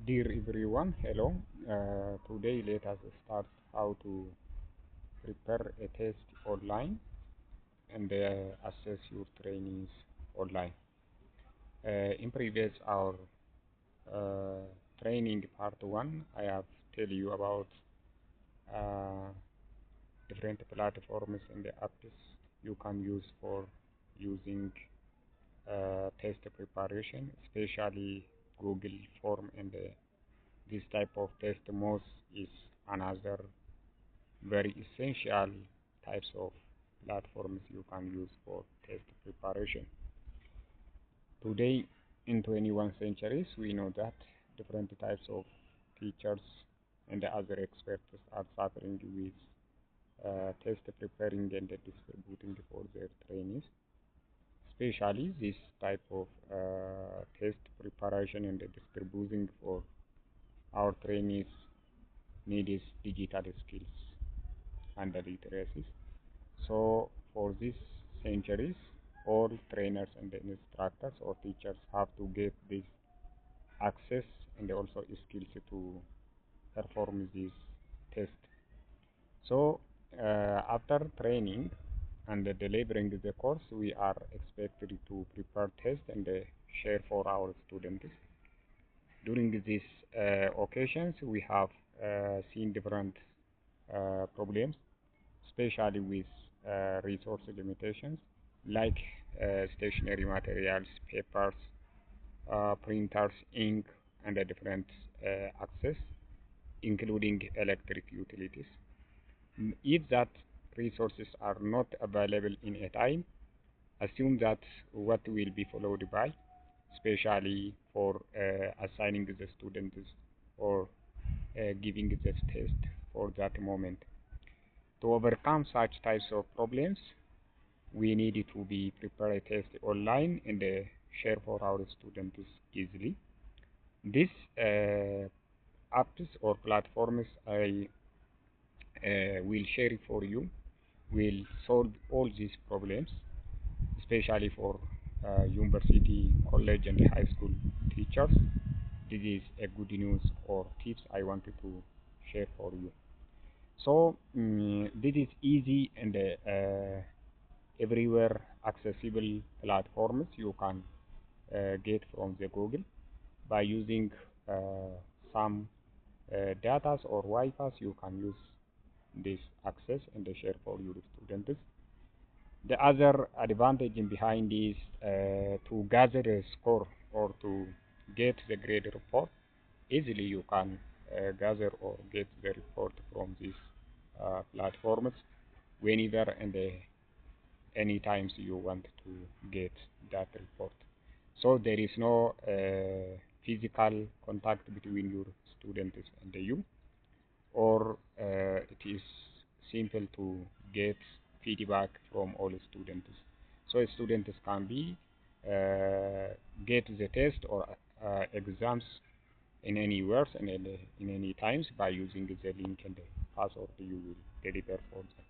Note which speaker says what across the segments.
Speaker 1: Dear everyone, hello. Today let us start how to prepare a test online and assess your trainings online. In previous our uh, training part one, I have tell you about uh, different platforms and the apps you can use for using test preparation, especially Google Form and this type of Testmoz is another very essential types of platforms you can use for test preparation. Today, in 21st centuries, we know that different types of teachers and other experts are suffering with test preparing and distributing for their trainees. Especially this type of test preparation and distributing for our trainees needs digital skills and literacies. So for these centuries, all trainers and instructors or teachers have to get this access and also skills to perform this test. So after training and delivering the course, we are expected to prepare test and share for our students. During these occasions, we have seen different problems, especially with resource limitations like stationary materials, papers, printers, ink, and different access, including electric utilities. If that resources are not available in a time, assume that what will be followed by, especially for assigning the students or giving the test for that moment. To overcome such types of problems, we need to be prepare a test online and share for our students easily. These apps or platforms I will share for you will solve all these problems, especially for university, college, and high school teachers. This is a good news or tips I wanted to share for you. So this is easy and everywhere accessible platforms you can get from the Google by using some data or Wi-Fi. You can use this access and share for your students. The other advantage in behind is to gather a score or to get the grade report easily. You can gather or get the report from these platforms whenever and any times you want to get that report. So there is no physical contact between your students and you, or it is simple to get feedback from all students. So students can be get the test or exams in any words and in any times by using the link and the password you will deliver for them.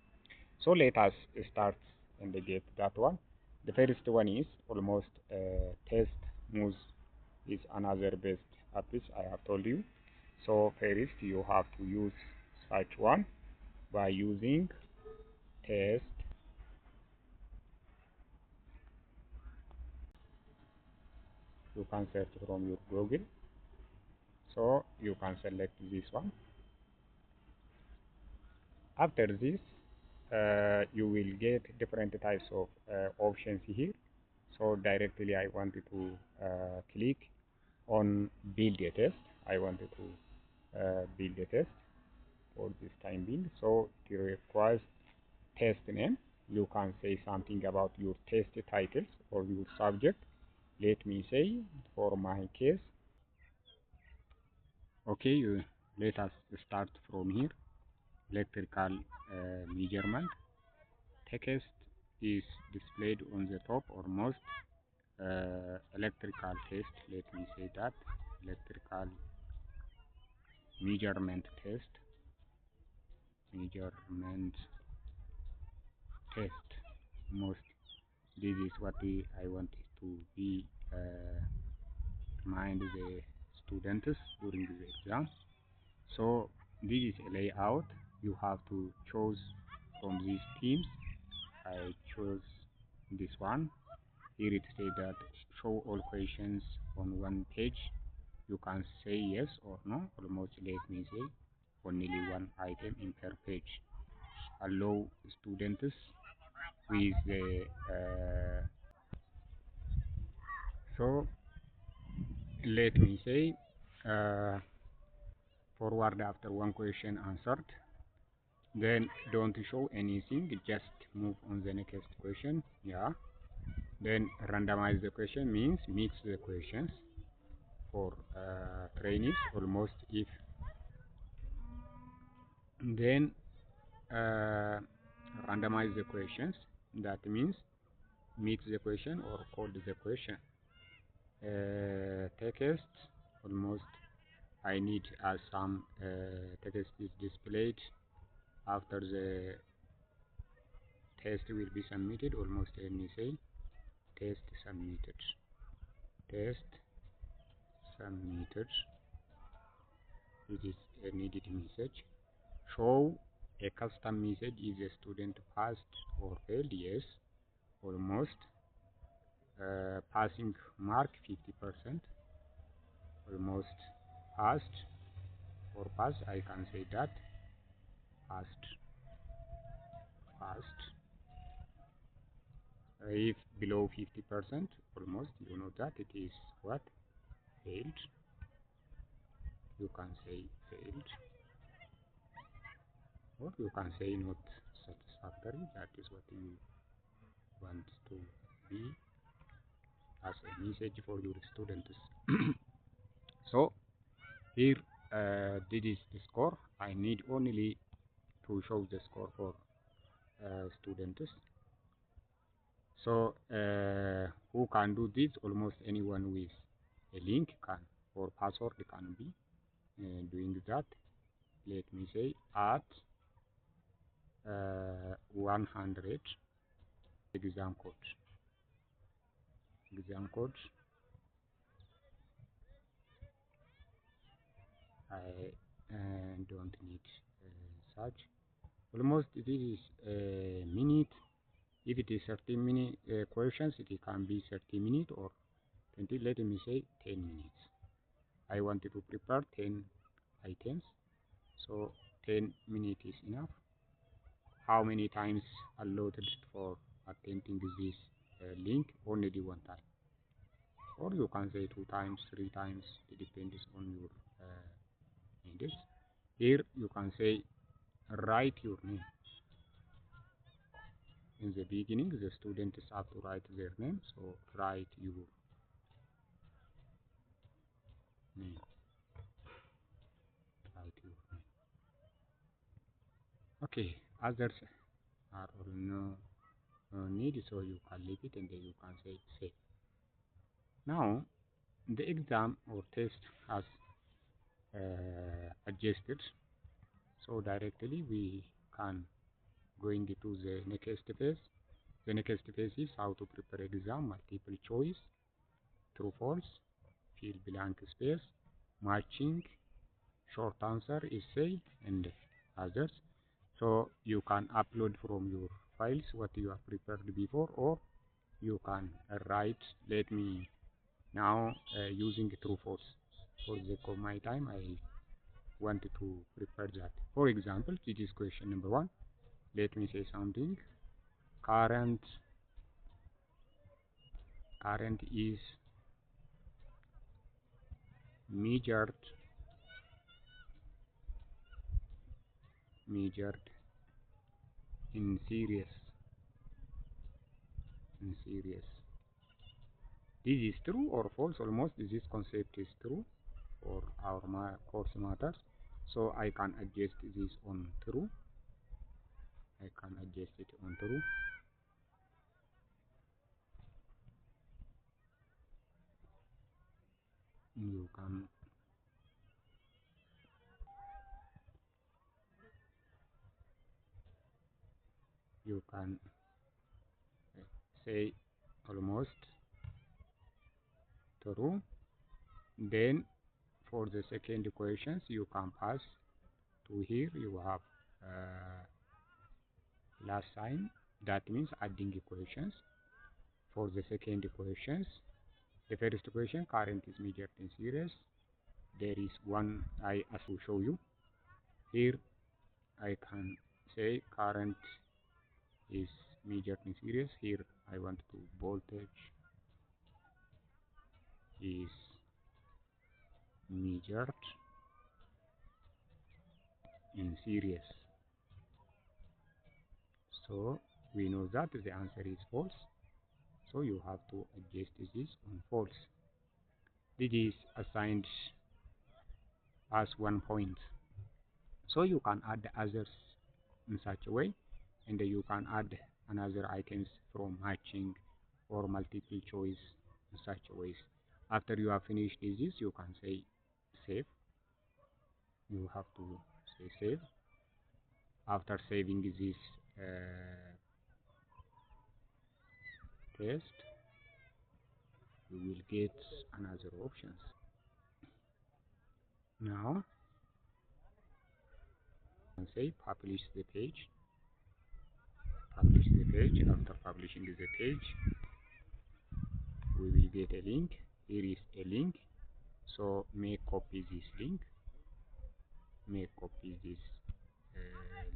Speaker 1: So let us start and get that one. The first one is almost Testmoz is another best apps I have told you. So first you have to use such one by using test. You can search from your Google. So you can select this one. After this, you will get different types of options here. So directly I wanted to click on build a test. I wanted to build a test for this time being. So it requires test name. You can say something about your test titles or your subject. Let me say for my case, okay, let us start from here. Electrical measurement. Text is displayed on the top or most electrical test. Let me say that electrical measurement test. Measurement test most. This is what I wanted to be mind the students during the exam. So this is a layout. You have to choose from these themes. I chose this one. Here it says that show all questions on one page. You can say yes or no. Almost let me say only one item in per page. Allow students with the so let me say forward after one question answered. Then don't show anything, just move on the next question. Yeah. Then randomize the question means mix the questions for trainees almost if. Then randomize the questions. That means mix the question or code the question. Text almost I need as some text is displayed after the test will be submitted. Almost let me say test submitted. Test submitted. It is a needed message. Show a custom message if the student passed or failed. Yes, almost. Passing mark 50%. Almost passed or passed. I can say that passed. Passed. If below 50%, almost, you know that it is what? Failed. You can say failed. Or you can say not satisfactory. That is what you want to be as a message for your students. So here this is the score. I need only to show the score for students. So who can do this? Almost anyone with a link can or password can be doing that. Let me say at 100 exam code. Exam code. I don't need such. Almost this is a minute. If it is 30-minute questions, it can be 30 minutes or 20. Let me say 10 minutes. I wanted to prepare 10 items, so 10 minutes is enough. How many times allotted for attending this link? Only the one time, or you can say 2 times, 3 times. It depends on your needs. Here you can say write your name. In the beginning, the students have to write their name, so write your name. Write your name. Okay, others are all no need, so you can leave it and then you can say save. Now, the exam or test has adjusted, so directly we can going to the next phase. The next phase is how to prepare exam, multiple choice, true false, fill blank space, matching, short answer, essay, and others. So you can upload from your files what you have prepared before, or you can write. Let me now using true false. For the sake of my time, I wanted to prepare that. For example, this is question number 1. Let me say something. Current is measured in series. This is true or false? Almost this concept is true for our course matters. So I can adjust this on true. I can adjust it on true. You can say almost true. Then For the second questions, you can pass to here. You have last sign, that means adding equations. For the second questions, the first question, current is measured in series. There is one I have to show you. Here I can say current is measured in series. Here I want to voltage is measured in series. So we know that the answer is false. So you have to adjust this on false. This is assigned as 1 point. So you can add others in such a way, and you can add another items from matching or multiple choice in such a ways. After you have finished this, you can say save. You have to say save. After saving this test, you will get another options. Now you can say publish the page. Publish the page. After publishing the page, we will get a link. Here is a link. So make copy this link. Make copy this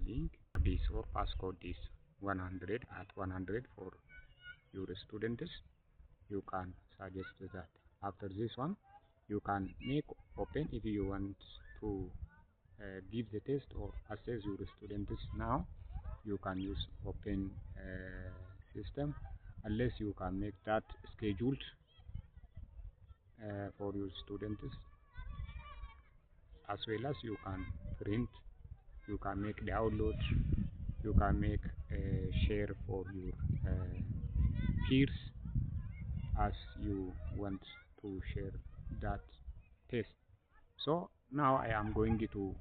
Speaker 1: link. This or passcode is 100 at 100 for your students. You can suggest that. After this one, you can make open if you want to give the test or assess your students. Now you can use open system, unless you can make that scheduled for your students, as well as you can print, you can make download, you can make share for your peers as you want to share that test. So now I am going to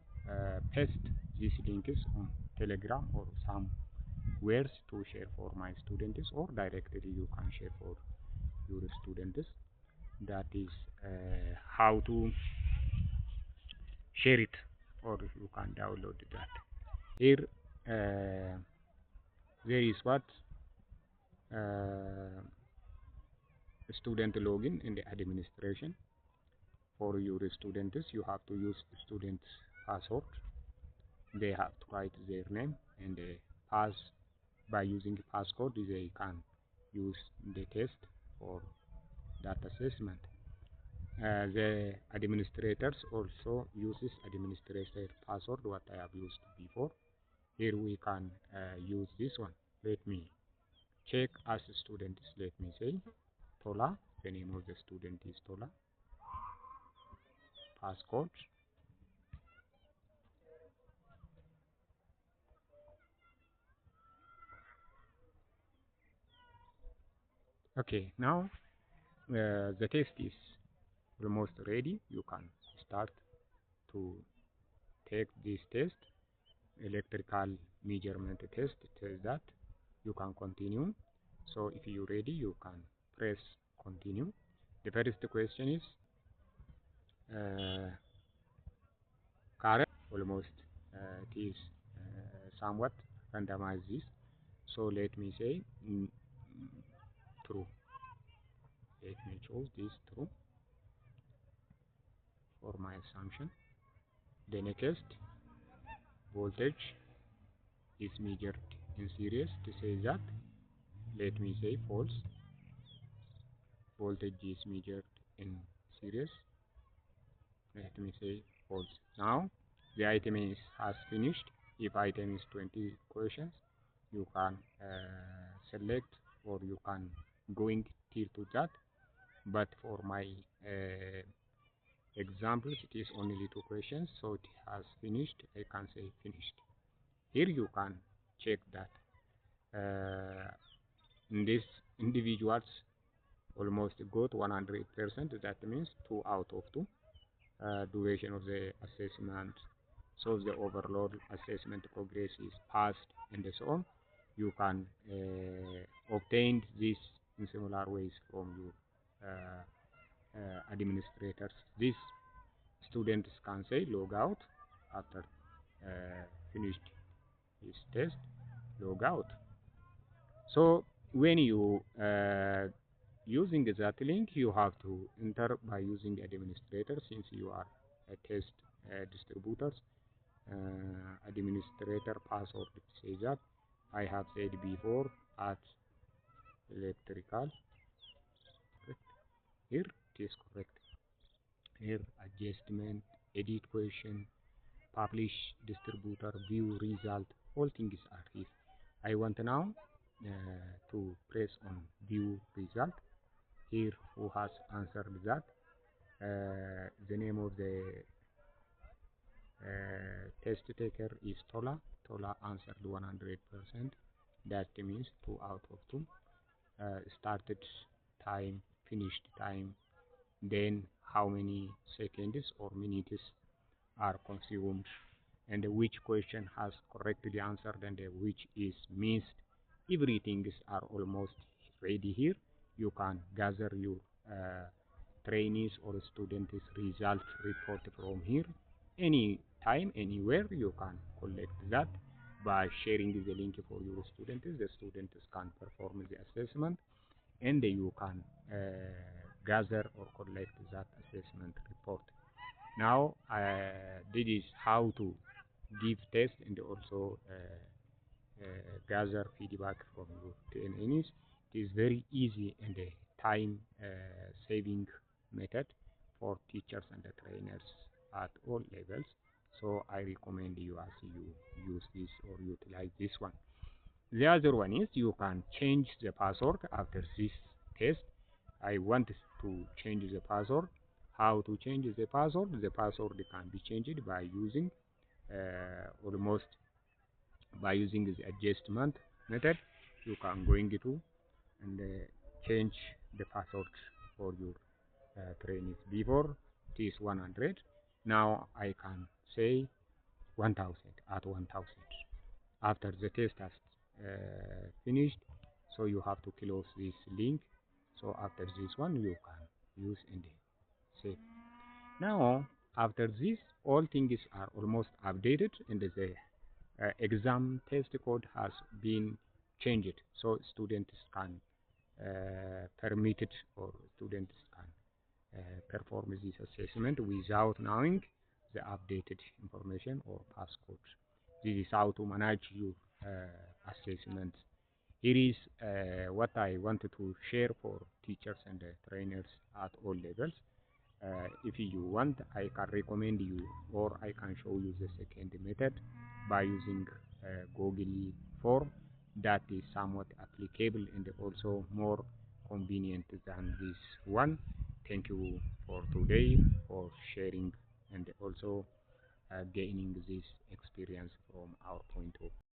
Speaker 1: paste these links on Telegram or somewhere to share for my students, or directly you can share for your students. That is how to share it, or you can download that. Here there is what student login in the administration. For your students, you have to use student password. They have to write their name and pass. By using passcode, they can use the test for that assessment. The administrators also uses administrator password, what I have used before. Here we can use this one. Let me check as students. Let me say Tola. The name of the student is Tola. Passcode. Okay, now the test is almost ready. You can start to take this test. Electrical measurement test. It says that you can continue. So if you're ready, you can press continue. The first question is current. Almost it is somewhat randomized this. So let me say true. Let me choose this true for my assumption. The next, voltage is measured in series. To say that, let me say false. Voltage is measured in series. Let me say false. Now the item has finished. If item is 20 questions, you can select, or you can going till to that. But for my examples, it is only 2 questions, so it has finished. I can say finished. Here you can check that these individuals almost got 100%. That means 2 out of 2. Duration of the assessment, so the overall assessment progress is passed, and so on. You can obtain this in similar ways from your administrators. This students can say log out after finished his test, log out. So when you using that link, you have to enter by using administrator, since you are a test distributors. Administrator password says that I have said before at electrical. Correct. Here it is correct. Here adjustment, edit question, publish, distributor, view result, all things are here. I want now to press on view result. Here who has answered that. The name of the test taker is Tola. Tola answered 100%. That means 2 out of 2. Started time, finished time, then how many seconds or minutes are consumed, and which question has correctly answered and which is missed. Everything is are almost ready here. You can gather your trainees or students result report from here. Any time, anywhere, you can collect that by sharing the link for your students. The students can perform the assessment, and you can gather or collect that assessment report. Now this is how to give test and also gather feedback from your trainees. It is very easy and a time saving method for teachers and trainers at all levels. So I recommend you as you use this or utilize this one. The other one is you can change the password after this test. I want to change the password. How to change the password? The password can be changed by using almost by using the adjustment method. You can going to and change the password for your trainees. Before it is 100. Now I can say 1000 at 1000. After the test has finished, so you have to close this link. So after this one you can use and save. Now after this, all things are almost updated and the exam test code has been changed, so students can permit it or students can perform this assessment without knowing the updated information or passcode. This is how to manage your assessment. Here is what I wanted to share for teachers and trainers at all levels. If you want, I can recommend you or I can show you the second method by using Google form. That is somewhat applicable and also more convenient than this one. Thank you for today for sharing and also gaining this experience from our point of view.